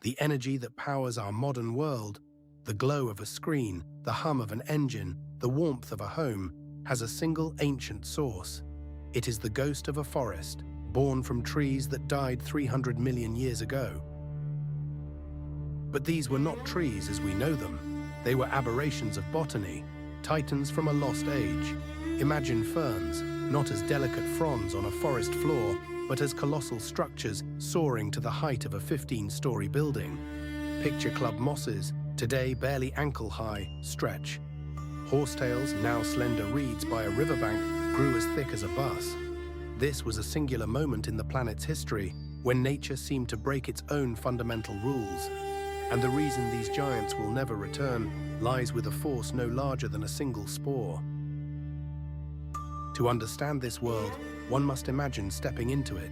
The energy that powers our modern world, the glow of a screen, the hum of an engine, the warmth of a home, has a single ancient source. It is the ghost of a forest, born from trees that died 300 million years ago. But these were not trees as we know them. They were aberrations of botany, titans from a lost age. Imagine ferns, not as delicate fronds on a forest floor, but as colossal structures soaring to the height of a 15-story building. Picture club mosses, today barely ankle-high, stretch. Horsetails, now slender reeds by a riverbank, grew as thick as a bus. This was a singular moment in the planet's history when nature seemed to break its own fundamental rules. And the reason these giants will never return lies with a force no larger than a single spore. To understand this world, one must imagine stepping into it.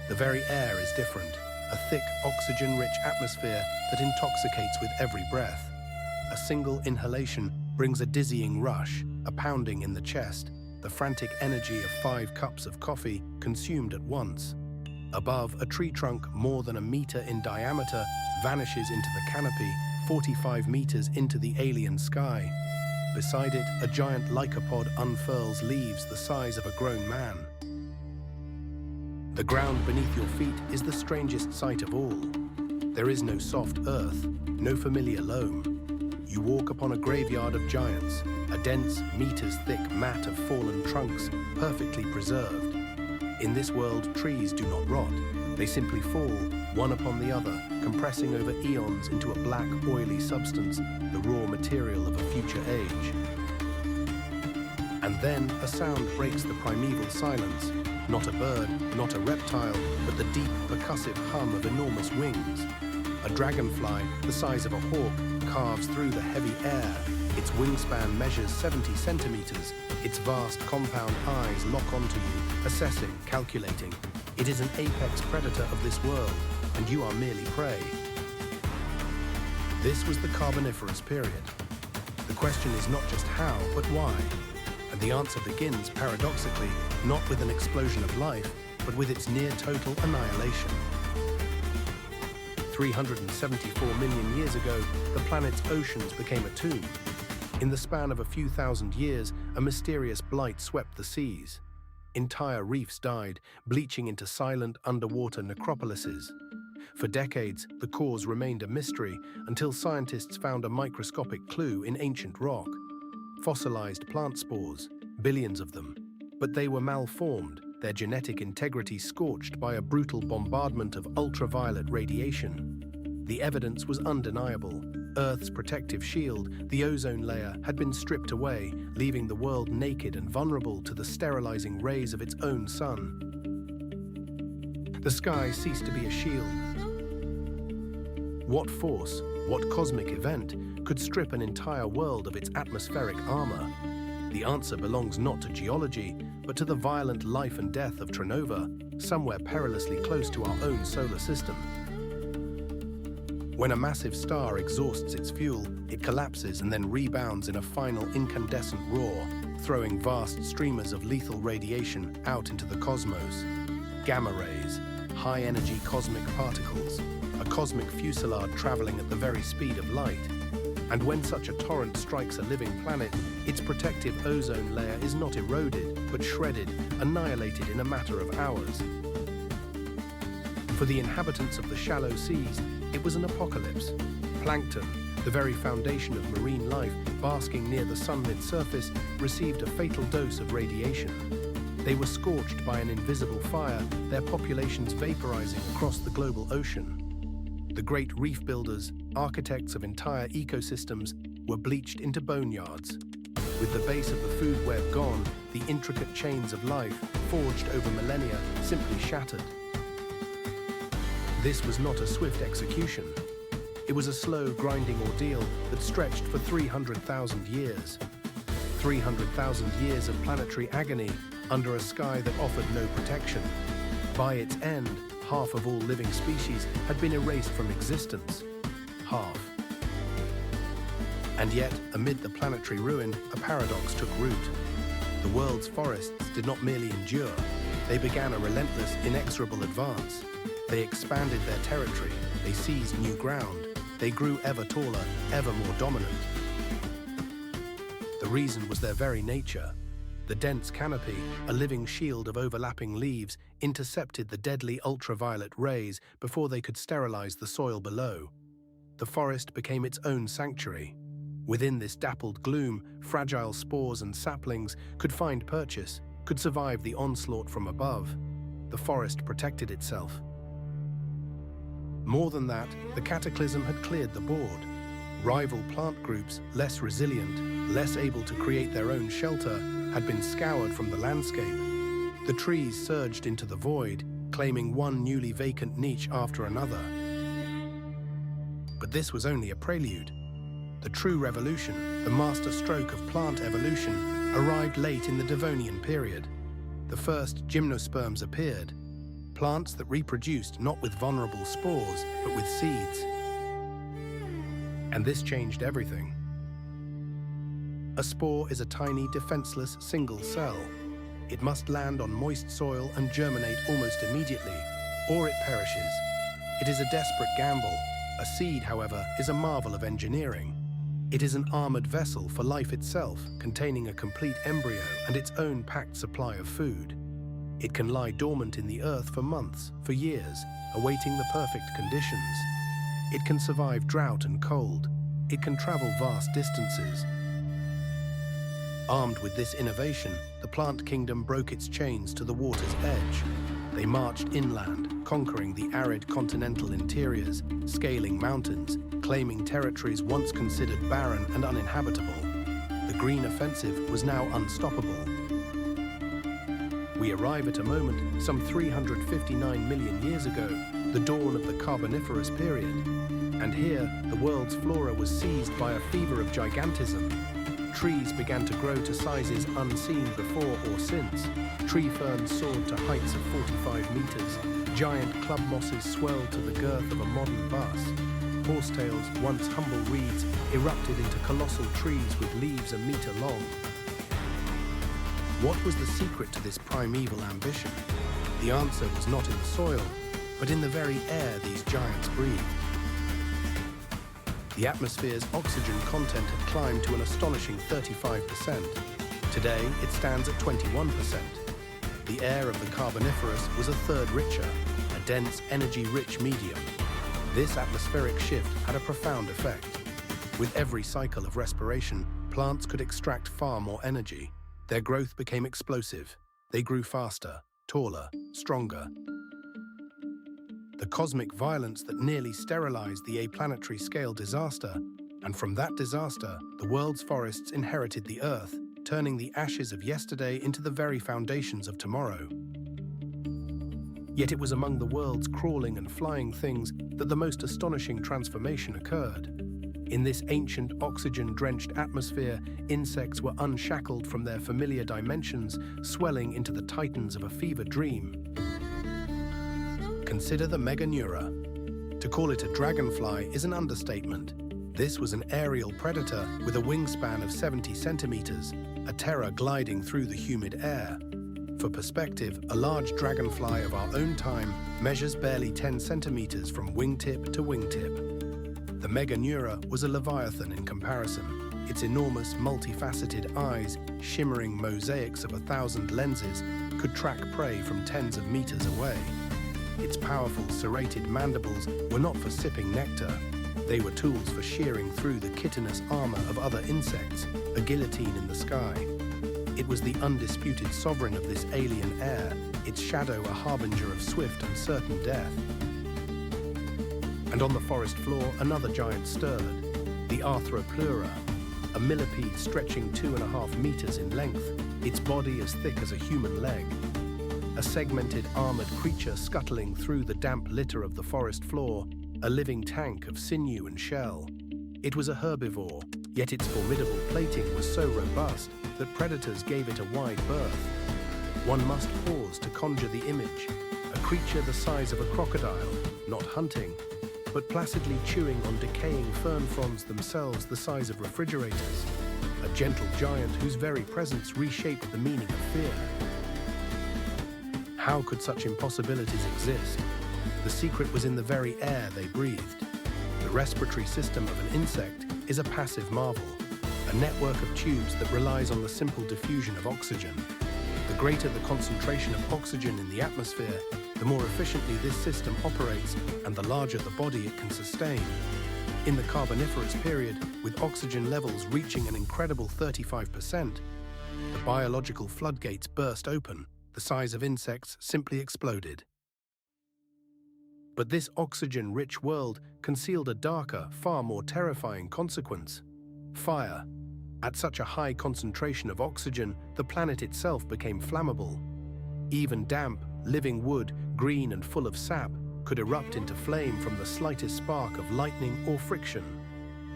The very air is different, a thick, oxygen-rich atmosphere that intoxicates with every breath. A single inhalation brings a dizzying rush, a pounding in the chest, the frantic energy of 5 cups of coffee consumed at once. Above, a tree trunk more than a meter in diameter vanishes into the canopy, 45 meters into the alien sky. Beside it, a giant lycopod unfurls leaves the size of a grown man. The ground beneath your feet is the strangest sight of all. There is no soft earth, no familiar loam. You walk upon a graveyard of giants, a dense, meters-thick mat of fallen trunks, perfectly preserved. In this world, trees do not rot. They simply fall, one upon the other, compressing over eons into a black, oily substance, the raw material of a future age. And then a sound breaks the primeval silence. Not a bird, not a reptile, but the deep, percussive hum of enormous wings. A dragonfly, the size of a hawk, carves through the heavy air. Its wingspan measures 70 centimeters. Its vast, compound eyes lock onto you, assessing, calculating. It is an apex predator of this world, and you are merely prey. This was the Carboniferous period. The question is not just how, but why. And the answer begins, paradoxically, not with an explosion of life, but with its near-total annihilation. 374 million years ago, the planet's oceans became a tomb. In the span of a few thousand years, a mysterious blight swept the seas. Entire reefs died, bleaching into silent underwater necropolises. For decades, the cause remained a mystery until scientists found a microscopic clue in ancient rock. Fossilized plant spores, billions of them. But they were malformed, their genetic integrity scorched by a brutal bombardment of ultraviolet radiation. The evidence was undeniable. Earth's protective shield, the ozone layer, had been stripped away, leaving the world naked and vulnerable to the sterilizing rays of its own sun. The sky ceased to be a shield. What force, what cosmic event, could strip an entire world of its atmospheric armor? The answer belongs not to geology, but to the violent life and death of Trinova, somewhere perilously close to our own solar system. When a massive star exhausts its fuel, it collapses and then rebounds in a final incandescent roar, throwing vast streamers of lethal radiation out into the cosmos. Gamma rays, high-energy cosmic particles, a cosmic fusillade traveling at the very speed of light. And when such a torrent strikes a living planet, its protective ozone layer is not eroded, but shredded, annihilated in a matter of hours. For the inhabitants of the shallow seas, it was an apocalypse. Plankton, the very foundation of marine life, basking near the sunlit surface, received a fatal dose of radiation. They were scorched by an invisible fire, their populations vaporizing across the global ocean. The great reef builders, architects of entire ecosystems, were bleached into boneyards. With the base of the food web gone, the intricate chains of life, forged over millennia, simply shattered. This was not a swift execution. It was a slow, grinding ordeal that stretched for 300,000 years. 300,000 years of planetary agony under a sky that offered no protection. By its end, half of all living species had been erased from existence. Half. And yet, amid the planetary ruin, a paradox took root. The world's forests did not merely endure. They began a relentless, inexorable advance. They expanded their territory, They seized new ground. They grew ever taller, ever more dominant. The reason was their very nature. The dense canopy, a living shield of overlapping leaves, intercepted the deadly ultraviolet rays before they could sterilize the soil below. The forest became its own sanctuary. Within this dappled gloom, fragile spores and saplings could find purchase, could survive the onslaught from above. The forest protected itself. More than that, the cataclysm had cleared the board. Rival plant groups, less resilient, less able to create their own shelter, had been scoured from the landscape. The trees surged into the void, claiming one newly vacant niche after another. But this was only a prelude. The true revolution, the master stroke of plant evolution, arrived late in the Devonian period. The first gymnosperms appeared, plants that reproduced not with vulnerable spores, but with seeds. And this changed everything. A spore is a tiny, defenseless, single cell. It must land on moist soil and germinate almost immediately, or it perishes. It is a desperate gamble. A seed, however, is a marvel of engineering. It is an armored vessel for life itself, containing a complete embryo and its own packed supply of food. It can lie dormant in the earth for months, for years, awaiting the perfect conditions. It can survive drought and cold. It can travel vast distances. Armed with this innovation, the plant kingdom broke its chains to the water's edge. They marched inland, conquering the arid continental interiors, scaling mountains, claiming territories once considered barren and uninhabitable. The green offensive was now unstoppable. We arrive at a moment some 359 million years ago, the dawn of the Carboniferous period. And here, the world's flora was seized by a fever of gigantism. Trees began to grow to sizes unseen before or since. Tree ferns soared to heights of 45 meters. Giant club mosses swelled to the girth of a modern bus. Horsetails, once humble reeds, erupted into colossal trees with leaves a meter long. What was the secret to this primeval ambition? The answer was not in the soil, but in the very air these giants breathed. The atmosphere's oxygen content had climbed to an astonishing 35%. Today, it stands at 21%. The air of the Carboniferous was a third richer, a dense, energy-rich medium. This atmospheric shift had a profound effect. With every cycle of respiration, plants could extract far more energy. Their growth became explosive. They grew faster, taller, stronger. The cosmic violence that nearly sterilized the aplanetary scale disaster, and from that disaster, the world's forests inherited the Earth, turning the ashes of yesterday into the very foundations of tomorrow. Yet it was among the world's crawling and flying things that the most astonishing transformation occurred. In this ancient oxygen-drenched atmosphere, insects were unshackled from their familiar dimensions, swelling into the titans of a fever dream. Consider the Meganeura. To call it a dragonfly is an understatement. This was an aerial predator with a wingspan of 70 centimeters, a terror gliding through the humid air. For perspective, a large dragonfly of our own time measures barely 10 centimeters from wingtip to wingtip. The Meganeura was a leviathan in comparison. Its enormous, multifaceted eyes, shimmering mosaics of 1,000 lenses, could track prey from tens of meters away. Its powerful, serrated mandibles were not for sipping nectar. They were tools for shearing through the chitinous armor of other insects, a guillotine in the sky. It was the undisputed sovereign of this alien air, its shadow a harbinger of swift and certain death. And on the forest floor, another giant stirred, the Arthropleura, a millipede stretching 2.5 meters in length, its body as thick as a human leg. A segmented, armored creature scuttling through the damp litter of the forest floor, a living tank of sinew and shell. It was a herbivore, yet its formidable plating was so robust that predators gave it a wide berth. One must pause to conjure the image, a creature the size of a crocodile, not hunting, but placidly chewing on decaying fern fronds themselves the size of refrigerators, a gentle giant whose very presence reshaped the meaning of fear. How could such impossibilities exist? The secret was in the very air they breathed. The respiratory system of an insect is a passive marvel, a network of tubes that relies on the simple diffusion of oxygen. The greater the concentration of oxygen in the atmosphere, the more efficiently this system operates and the larger the body it can sustain. In the Carboniferous period, with oxygen levels reaching an incredible 35%, the biological floodgates burst open. The size of insects simply exploded. But this oxygen-rich world concealed a darker, far more terrifying consequence: fire. At such a high concentration of oxygen, the planet itself became flammable. Even damp, living wood, green and full of sap, could erupt into flame from the slightest spark of lightning or friction.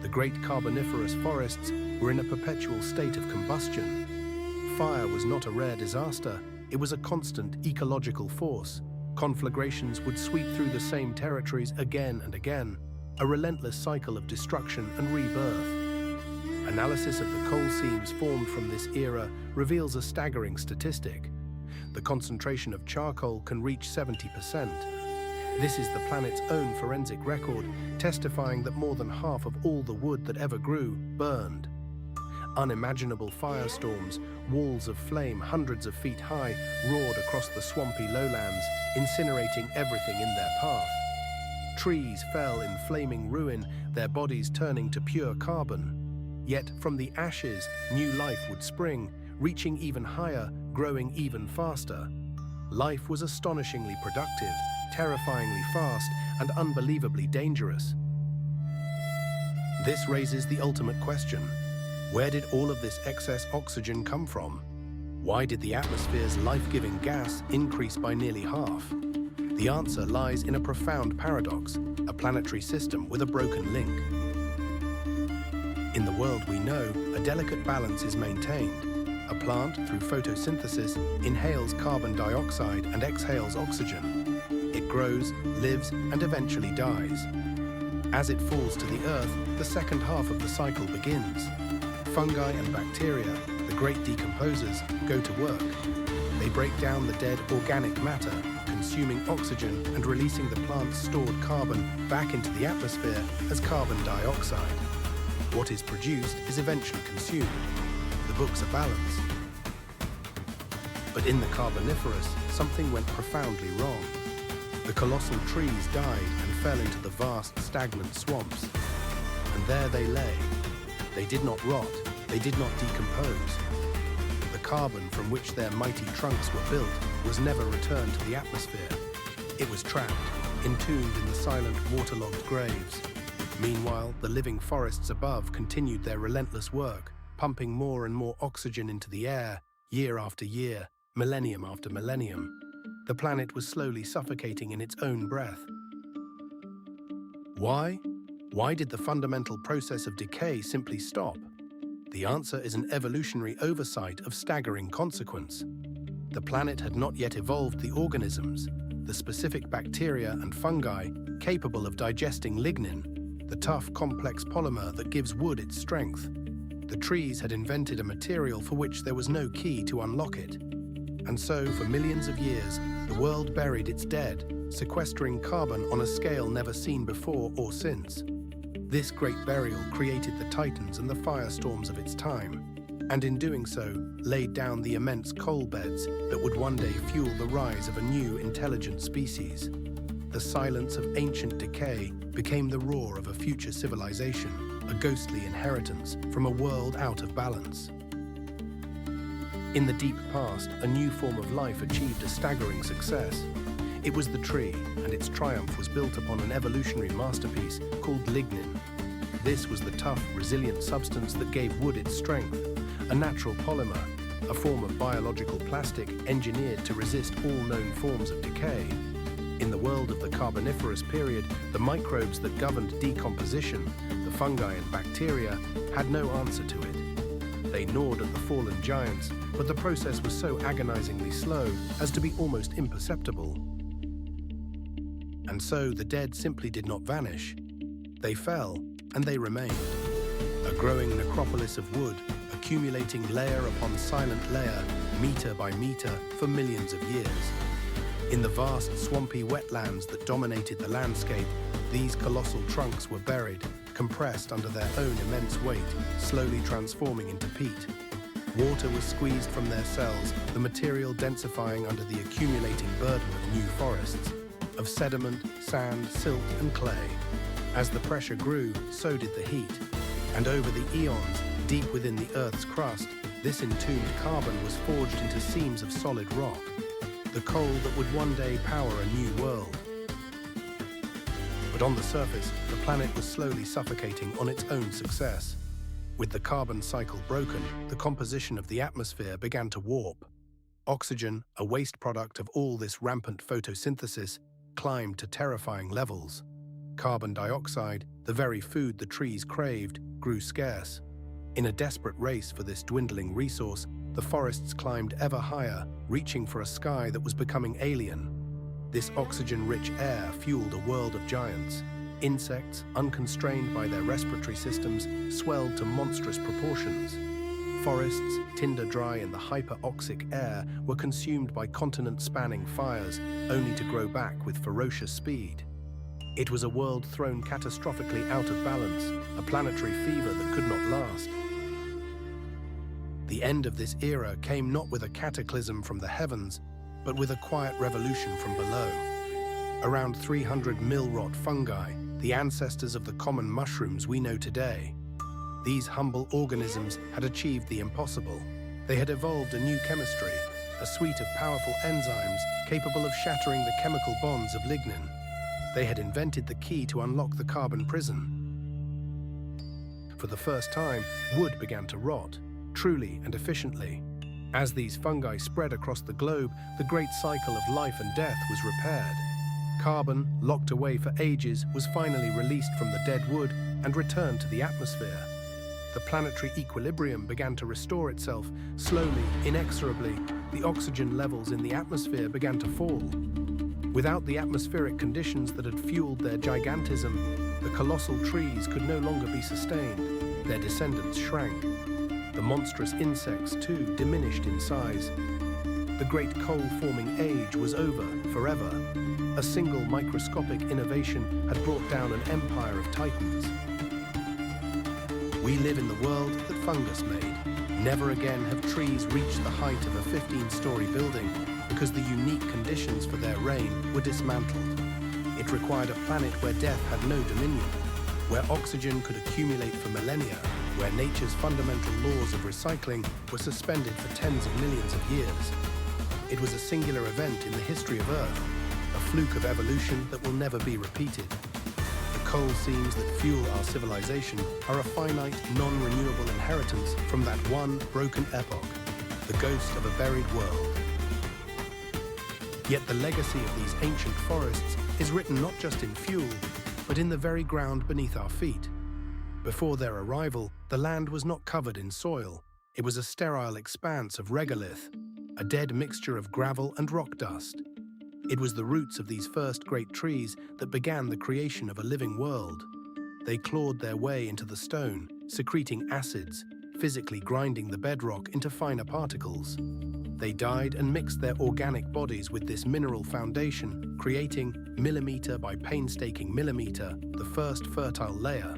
The great Carboniferous forests were in a perpetual state of combustion. Fire was not a rare disaster, it was a constant ecological force. Conflagrations would sweep through the same territories again and again, a relentless cycle of destruction and rebirth. Analysis of the coal seams formed from this era reveals a staggering statistic. The concentration of charcoal can reach 70%. This is the planet's own forensic record, testifying that more than half of all the wood that ever grew burned. Unimaginable firestorms, walls of flame hundreds of feet high, roared across the swampy lowlands, incinerating everything in their path. Trees fell in flaming ruin, their bodies turning to pure carbon. Yet from the ashes, new life would spring, reaching even higher, growing even faster. Life was astonishingly productive, terrifyingly fast, and unbelievably dangerous. This raises the ultimate question: where did all of this excess oxygen come from? Why did the atmosphere's life-giving gas increase by nearly half? The answer lies in a profound paradox, a planetary system with a broken link. In the world we know, a delicate balance is maintained. A plant, through photosynthesis, inhales carbon dioxide and exhales oxygen. It grows, lives, and eventually dies. As it falls to the earth, the second half of the cycle begins. Fungi and bacteria, the great decomposers, go to work. They break down the dead organic matter, consuming oxygen and releasing the plant's stored carbon back into the atmosphere as carbon dioxide. What is produced is eventually consumed. The books are balanced. But in the Carboniferous, something went profoundly wrong. The colossal trees died and fell into the vast, stagnant swamps. And there they lay. They did not rot, they did not decompose. The carbon from which their mighty trunks were built was never returned to the atmosphere. It was trapped, entombed in the silent, waterlogged graves. Meanwhile, the living forests above continued their relentless work, pumping more and more oxygen into the air, year after year, millennium after millennium. The planet was slowly suffocating in its own breath. Why? Why did the fundamental process of decay simply stop? The answer is an evolutionary oversight of staggering consequence. The planet had not yet evolved the organisms, the specific bacteria and fungi capable of digesting lignin, the tough, complex polymer that gives wood its strength. The trees had invented a material for which there was no key to unlock it. And so, for millions of years, the world buried its dead, sequestering carbon on a scale never seen before or since. This great burial created the titans and the firestorms of its time, and in doing so, laid down the immense coal beds that would one day fuel the rise of a new intelligent species. The silence of ancient decay became the roar of a future civilization, a ghostly inheritance from a world out of balance. In the deep past, a new form of life achieved a staggering success. It was the tree, and its triumph was built upon an evolutionary masterpiece called lignin. This was the tough, resilient substance that gave wood its strength, a natural polymer, a form of biological plastic engineered to resist all known forms of decay. In the world of the Carboniferous period, the microbes that governed decomposition, the fungi and bacteria, had no answer to it. They gnawed at the fallen giants, but the process was so agonizingly slow as to be almost imperceptible. And so the dead simply did not vanish. They fell, and they remained. A growing necropolis of wood, accumulating layer upon silent layer, meter by meter, for millions of years. In the vast, swampy wetlands that dominated the landscape, these colossal trunks were buried, compressed under their own immense weight, slowly transforming into peat. Water was squeezed from their cells, the material densifying under the accumulating burden of new forests, of sediment, sand, silt, and clay. As the pressure grew, so did the heat. And over the eons, deep within the Earth's crust, this entombed carbon was forged into seams of solid rock, the coal that would one day power a new world. But on the surface, the planet was slowly suffocating on its own success. With the carbon cycle broken, the composition of the atmosphere began to warp. Oxygen, a waste product of all this rampant photosynthesis, climbed to terrifying levels. Carbon dioxide, the very food the trees craved, grew scarce. In a desperate race for this dwindling resource, the forests climbed ever higher, reaching for a sky that was becoming alien. This oxygen-rich air fueled a world of giants. Insects, unconstrained by their respiratory systems, swelled to monstrous proportions. Forests, tinder-dry in the hyperoxic air, were consumed by continent-spanning fires, only to grow back with ferocious speed. It was a world thrown catastrophically out of balance, a planetary fever that could not last. The end of this era came not with a cataclysm from the heavens, but with a quiet revolution from below. Around 300 millrot fungi, the ancestors of the common mushrooms we know today. These humble organisms had achieved the impossible. They had evolved a new chemistry, a suite of powerful enzymes capable of shattering the chemical bonds of lignin. They had invented the key to unlock the carbon prison. For the first time, wood began to rot, truly and efficiently. As these fungi spread across the globe, the great cycle of life and death was repaired. Carbon, locked away for ages, was finally released from the dead wood and returned to the atmosphere. The planetary equilibrium began to restore itself. Slowly, inexorably, the oxygen levels in the atmosphere began to fall. Without the atmospheric conditions that had fueled their gigantism, the colossal trees could no longer be sustained. Their descendants shrank. The monstrous insects, too, diminished in size. The great coal-forming age was over forever. A single microscopic innovation had brought down an empire of titans. We live in the world that fungus made. Never again have trees reached the height of a 15-story building because the unique conditions for their reign were dismantled. It required a planet where death had no dominion, where oxygen could accumulate for millennia, where nature's fundamental laws of recycling were suspended for tens of millions of years. It was a singular event in the history of Earth, a fluke of evolution that will never be repeated. The coal seams that fuel our civilization are a finite, non-renewable inheritance from that one broken epoch, the ghost of a buried world. Yet the legacy of these ancient forests is written not just in fuel, but in the very ground beneath our feet. Before their arrival, the land was not covered in soil. It was a sterile expanse of regolith, a dead mixture of gravel and rock dust. It was the roots of these first great trees that began the creation of a living world. They clawed their way into the stone, secreting acids, physically grinding the bedrock into finer particles. They died and mixed their organic bodies with this mineral foundation, creating, millimeter by painstaking millimeter, the first fertile layer.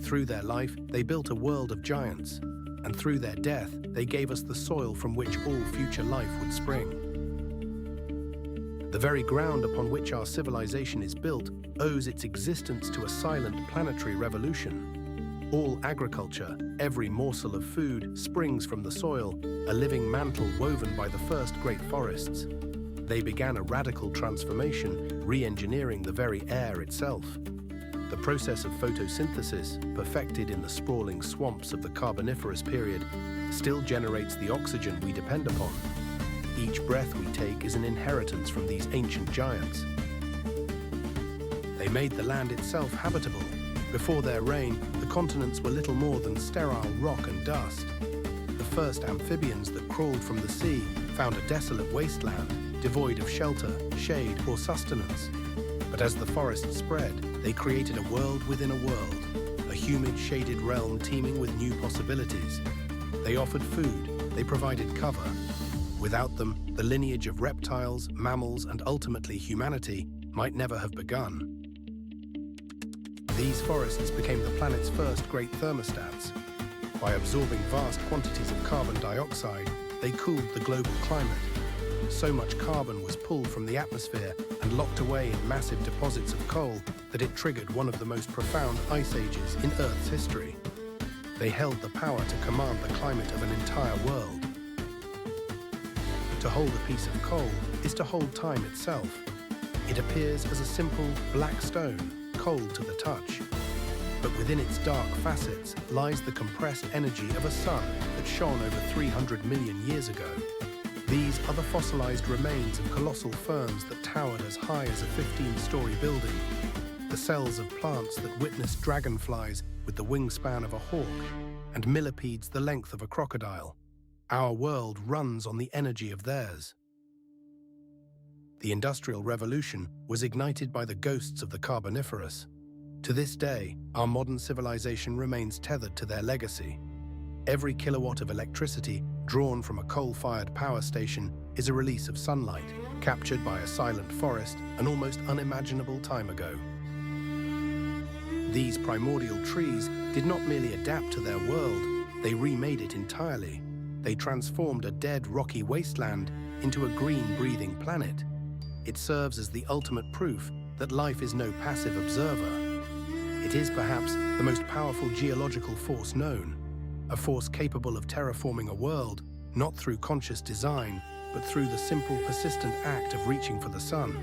Through their life, they built a world of giants, and through their death, they gave us the soil from which all future life would spring. The very ground upon which our civilization is built owes its existence to a silent planetary revolution. All agriculture, every morsel of food, springs from the soil, a living mantle woven by the first great forests. They began a radical transformation, re-engineering the very air itself. The process of photosynthesis, perfected in the sprawling swamps of the Carboniferous period, still generates the oxygen we depend upon. Each breath we take is an inheritance from these ancient giants. They made the land itself habitable. Before their reign, the continents were little more than sterile rock and dust. The first amphibians that crawled from the sea found a desolate wasteland, devoid of shelter, shade, or sustenance. But as the forests spread, they created a world within a world, a humid, shaded realm teeming with new possibilities. They offered food, they provided cover. Without them, the lineage of reptiles, mammals, and ultimately humanity might never have begun. These forests became the planet's first great thermostats. By absorbing vast quantities of carbon dioxide, they cooled the global climate. So much carbon was pulled from the atmosphere and locked away in massive deposits of coal that it triggered one of the most profound ice ages in Earth's history. They held the power to command the climate of an entire world. To hold a piece of coal is to hold time itself. It appears as a simple black stone, cold to the touch. But within its dark facets lies the compressed energy of a sun that shone over 300 million years ago. These are the fossilized remains of colossal ferns that towered as high as a 15-story building, the cells of plants that witnessed dragonflies with the wingspan of a hawk, and millipedes the length of a crocodile. Our world runs on the energy of theirs. The Industrial Revolution was ignited by the ghosts of the Carboniferous. To this day, our modern civilization remains tethered to their legacy. Every kilowatt of electricity drawn from a coal-fired power station is a release of sunlight, captured by a silent forest an almost unimaginable time ago. These primordial trees did not merely adapt to their world, they remade it entirely. They transformed a dead, rocky wasteland into a green, breathing planet. It serves as the ultimate proof that life is no passive observer. It is perhaps the most powerful geological force known, a force capable of terraforming a world, not through conscious design, but through the simple, persistent act of reaching for the sun.